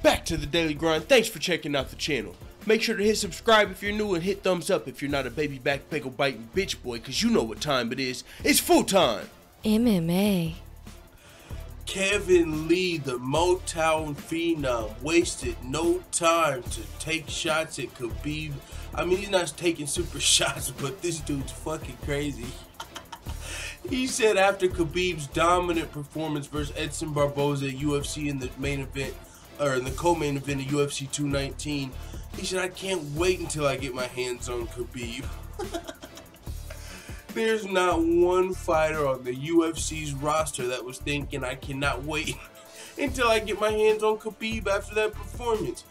back to the Daily Grind. Thanks for checking out the channel. Make sure to hit subscribe if you're new and hit thumbs up if you're not a baby back pickle biting bitch boy, cause you know what time it is. It's full time. MMA. Kevin Lee, the Motown phenom, wasted no time to take shots at Khabib. I mean, he's not taking super shots, but this dude's fucking crazy. He said after Khabib's dominant performance versus Edson Barboza at UFC in the main event, or in the co-main event of UFC 219, he said, I can't wait until I get my hands on Khabib. There's not one fighter on the UFC's roster that was thinking, I cannot wait until I get my hands on Khabib after that performance.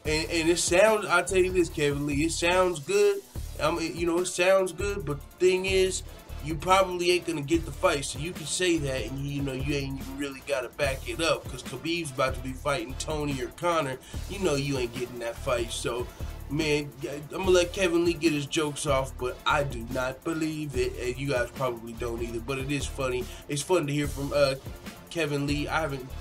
And it sounds, I'll tell you this, Kevin Lee, it sounds good. I mean, you know, it sounds good, but the thing is, you probably ain't gonna get the fight, so you can say that, and you know you ain't even really gotta back it up, because Khabib's about to be fighting Tony or Conor. You know you ain't getting that fight, so man, I'm gonna let Kevin Lee get his jokes off, but I do not believe it, and you guys probably don't either. But it is funny. It's fun to hear from Kevin Lee.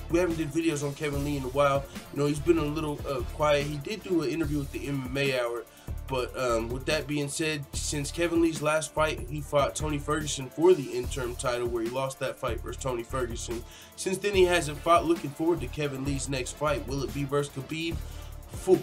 We haven't did videos on Kevin Lee in a while. You know, he's been a little quiet. He did do an interview with the MMA Hour. But with that being said, since Kevin Lee's last fight, he fought Tony Ferguson for the interim title, where he lost that fight versus Tony Ferguson. Since then, he hasn't fought. Looking forward to Kevin Lee's next fight. Will it be versus Khabib?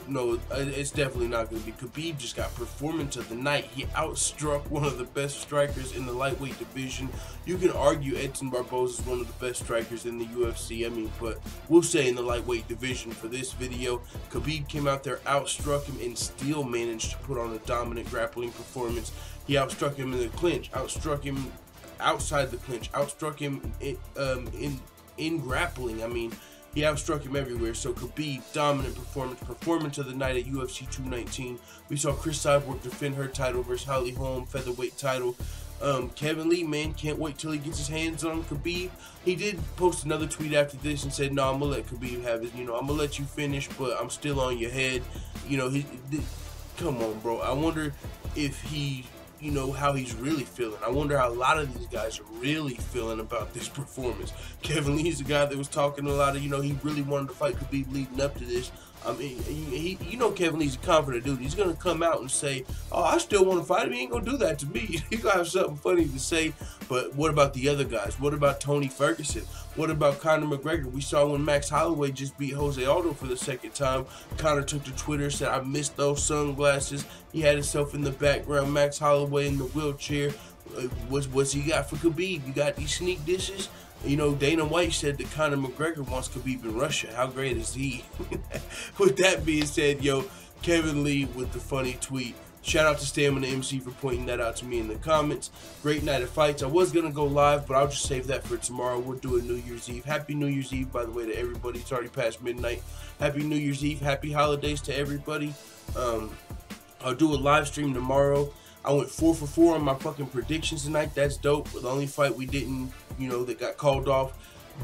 No, it's definitely not going to be. Khabib just got performance of the night. He outstruck one of the best strikers in the lightweight division. You can argue Edson Barboza is one of the best strikers in the UFC. I mean, but we'll say in the lightweight division for this video. Khabib came out there, outstruck him, and still managed to put on a dominant grappling performance. He outstruck him in the clinch, outstruck him outside the clinch, outstruck him in grappling. I mean, he outstruck him everywhere. So Khabib, dominant performance of the night at UFC 219. We saw Cris Cyborg defend her title versus Holly Holm, featherweight title. Kevin Lee, man, can't wait till he gets his hands on Khabib. He did post another tweet after this and said, no, I'm gonna let Khabib have it. You know, I'm gonna let you finish, but I'm still on your head. You know, come on, bro. I wonder if he, you know, how he's really feeling. I wonder how a lot of these guys are really feeling about this performance. Kevin Lee's the guy that was talking a lot of, you know, he really wanted to fight Khabib leading up to this. I mean, you know, Kevin Lee's a confident dude. He's going to come out and say, oh, I still want to fight him. He ain't going to do that to me. He's going to have something funny to say. But what about the other guys? What about Tony Ferguson? What about Conor McGregor? We saw when Max Holloway just beat Jose Aldo for the second time. Conor took to Twitter, said, I missed those sunglasses. He had himself in the background, Max Holloway in the wheelchair. What's he got for Khabib? You got these sneak dishes? You know, Dana White said that Conor McGregor wants Khabib in Russia. How great is he? With that being said, yo, Kevin Lee with the funny tweet. Shout out to Stamina MC for pointing that out to me in the comments. Great night of fights. I was going to go live, but I'll just save that for tomorrow. We'll do a New Year's Eve. Happy New Year's Eve, by the way, to everybody. It's already past midnight. Happy New Year's Eve. Happy holidays to everybody. I'll do a live stream tomorrow. I went 4 for 4 on my fucking predictions tonight. That's dope. The only fight we didn't, you know, that got called off,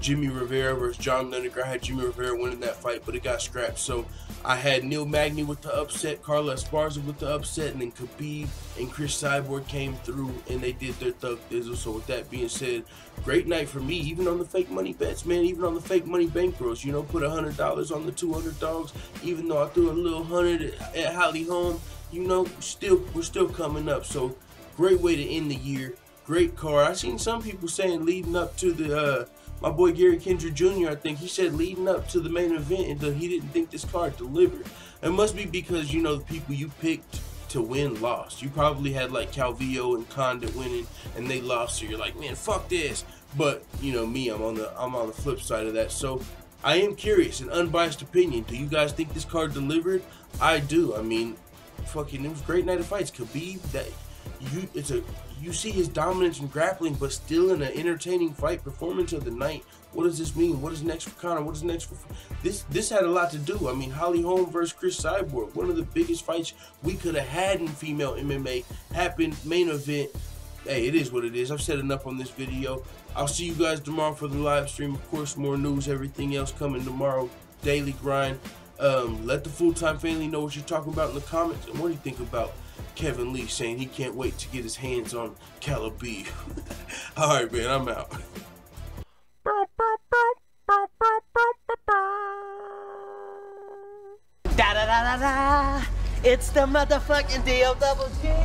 Jimmie Rivera versus John Lineker. I had Jimmie Rivera winning that fight, but it got scrapped. So I had Neil Magny with the upset, Carla Esparza with the upset, and then Khabib and Cris Cyborg came through and they did their thug thizzle. So with that being said, great night for me, even on the fake money bets, man, even on the fake money bankrolls. You know, put $100 on the 200 dogs, even though I threw a little 100 at Holly Holm. You know, we're still coming up. So great way to end the year. Great card. I seen some people saying leading up to the my boy Gary Kendrick Jr., I think he said leading up to the main event and he didn't think this card delivered. It must be because, you know, the people you picked to win lost. You probably had like Calvillo and Condit winning and they lost, so you're like, man, fuck this. But you know me, I'm on the flip side of that. So I am curious, an unbiased opinion. Do you guys think this card delivered? I do. I mean, fucking, it was a great night of fights. Khabib, you see his dominance in grappling, but still in an entertaining fight. Performance of the night. What does this mean? What is next for Conor? What is next for this? Had a lot to do. I mean, Holly Holm versus Cris Cyborg, one of the biggest fights we could have had in female MMA, happened. Main event. Hey, it is what it is. I've said enough on this video. I'll see you guys tomorrow for the live stream. Of course, more news, everything else coming tomorrow. Daily grind. Let the full-time family know what you're talking about in the comments. And what do you think about Kevin Lee saying he can't wait to get his hands on Khabib? Alright, man, I'm out. da da da da. It's the motherfucking D-O-double-G.